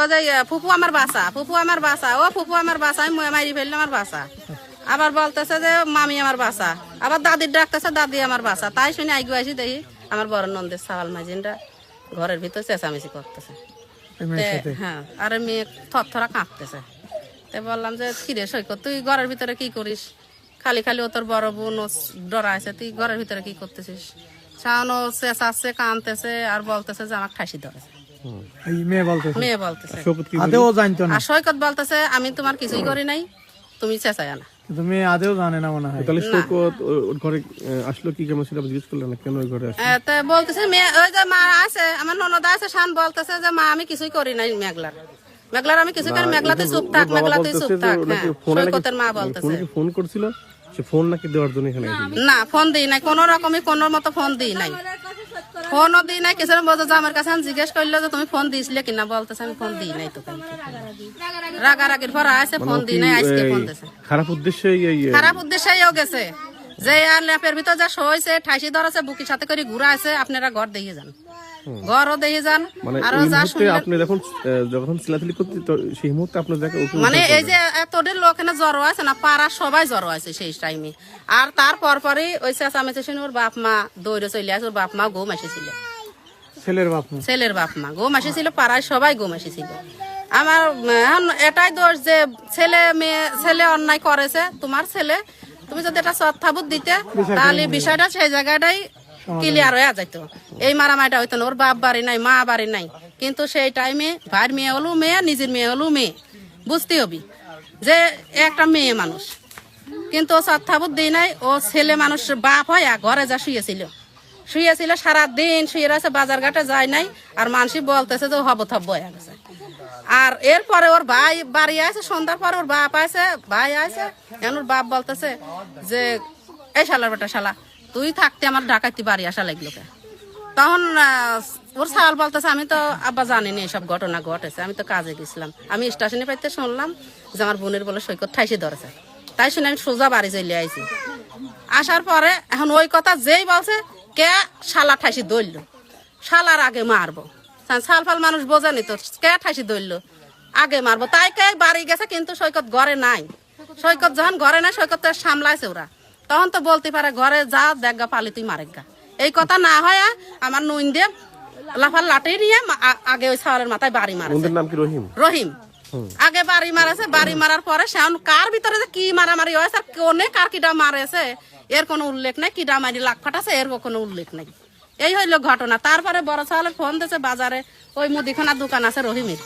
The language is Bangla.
কবে যে ফুপু আমার বাসা, ফুপু আমার বাসা, ও ফুপু আমার বাসা, আমি মারি ফেললে আমার বাসা। আবার বলতেছে যে মামি আমার বাসা, আবার দাদির ডাকতেছে দাদি আমার বাসা। তাই শুনে আইগু আসি দেখি আমার বড় নন্দের সাওয়াল মাঝিনরা ঘরের ভিতর চেঁচামেচি করতেছে। হ্যাঁ, আর মেয়ে থরথরা কাঁপতেছে। তো বললাম যে কিরে সৈকত, তুই ঘরের ভিতরে কি করিস? খালি খালি ও তোর বড় বোন ডরা আছে, তুই ঘরের ভিতরে কি করতেছিস? শাওন চেঁচাচ্ছে, কাঁদতেছে আর বলতেছে যে আমার ঠাসি ধরেছে। মেয়ে বলতেছে আর সৈকত বলতেছে আমি তোমার কিছুই করি নাই, তুমি চেঁচায় না। তুমি আদেও জানে না মনে হয়। তাহলে শৌকত ওর ঘরে আসলো কি কেমন সেটা জিজ্ঞেস করলেন না, কেন ওই ঘরে আসলো? তো বলতেছে মেয়ে, ওই যে মা আছে আমার ননদ আছে, শান বলতেছে যে মা আমি কিছুই করি নাই মেঘলার আমি কিছুই করি, মেঘলাতে চুপ থাক, মেঘলাতে চুপ থাক। সৈকতের মা বলতেছে ফোন করছিল, সে ফোন নাকি দেওয়ার জন্য এখানে না, ফোন দিই নাই, কোন রকমই কোন মতো ফোন দিই নাই, ফোনও দিই নাই। কিছু বলতো যে আমার কাছে জিজ্ঞেস করলো যে তুমি ফোন দিয়েছিলে কিনা, বলতেছে আমি ফোন দিই নাই। তো রাগারাগির পর আছে ফোন দিই নাই, আজকে ফোন দিয়েছে। খারাপ উদ্দেশ্যেও গেছে যে আর ল্যাপের ভিতর যা শোয়েছে, ঠাইসি ধরেছে, বুকির সাথে করে ঘুরা আছে। আপনারা ঘর দেখে যান, ঘরও দেখে যান। আর আপনি যখন চিল্লাচিল্লি করতে সেই মুহূর্তে আপনার মানে এই যে এতদের লোক এখানে জড়ো আছে না, পাড়ার সবাই জড়ো আছে সেই টাইমে। আর তারপর পরে ওই চেঁচামেচি শুনে ওর বাপ মা দৌড়ে চলে আসে। ওর বাপ মা ঘুম এসেছিল, ছেলের বাপ মা ঘুম এসেছিল, পাড়ায় সবাই ঘুম এসেছিল। আমার এটাই দোষ যে ছেলে অন্যায় করেছে। তোমার ছেলে, তুমি যদি এটা সৎথাবুত দিতে তাহলে বিষয়টা সেই জায়গাটাই ক্লিয়ার হয়ে যেত। এই মারামারিটা হইতো না। ওর বাপ বাড়ি নাই, মা বাড়ি নাই, কিন্তু সেই টাইমে ভাইয়ের মেয়ে হলো মেয়ে, নিজের মেয়ে হলো মেয়ে, বুঝতে হবি যে একটা মেয়ে মানুষ। কিন্তু ও সৎথাবুত দিই নাই। ও ছেলে মানুষ বাপ হয় ঘরে যা শুয়েছিল সারাদিন শুয়ে রয়েছে, বাজার ঘাটে যায় নাই। আর মানুষ বলতেছে যে হবথব হয়ে গেছে। আর এরপরে ওর ভাই বাড়ি আছে, সন্ধ্যার পরে ওর বাপ আছে, ভাই আছে। এখন ওর বাপ বলতেছে যে এই শালার বেটা শালা, তুই থাকতে আমার ডাকাতি বাড়ি আসা লাগলো কে? তখন ওর সাল বলতেছে আমি তো আব্বা জানিনি এসব ঘটনা ঘটেছে, আমি তো কাজে গেছিলাম। আমি স্টেশনে পাইতে শুনলাম যে আমার বোনের বলে সৈকত ঠাইসি ধরেছে। তাই শুনে আমি সোজা বাড়ি চলে আইছি। আসার পরে এখন ওই কথা যেই বলছে কে শালা ঠাইসি ধরল, শালার আগে মারবো। সাল ফাল মানুষ বোঝেনি তো, কে ঠাইসি ধরল আগে মারবো। তাই কে বাড়ি গেছে, কিন্তু সৈকত ঘরে নাই। সৈকত যখন ঘরে নাই, সৈকত সামলাইছে ওরা। তখন তো বলতে পারে ঘরে যা দেখগা পালি তুই মারেগা। এই কথা না হয় আমার নুন দিয়ে লাফার লাঠি নিয়ে আগে ওই ছাওয়ালের মাথায় বাড়ি মারেছে। নাম কি? রহিম আগে বাড়ি মারেছে। বাড়ি মারার পরে সেন কার ভিতরে যে কি মারামারি হয়েছে, কোনে কার কিটা মারেছে এর কোনো উল্লেখ নাই। কিটা মারি লাখ ফাটাছে এর কোনো উল্লেখ নাই। এই হইলো ঘটনা। তারপরে বড় ছাওয়ালের ফোন দিয়েছে বাজারে, ওই মুদিখানার দোকান আছে রহিমের।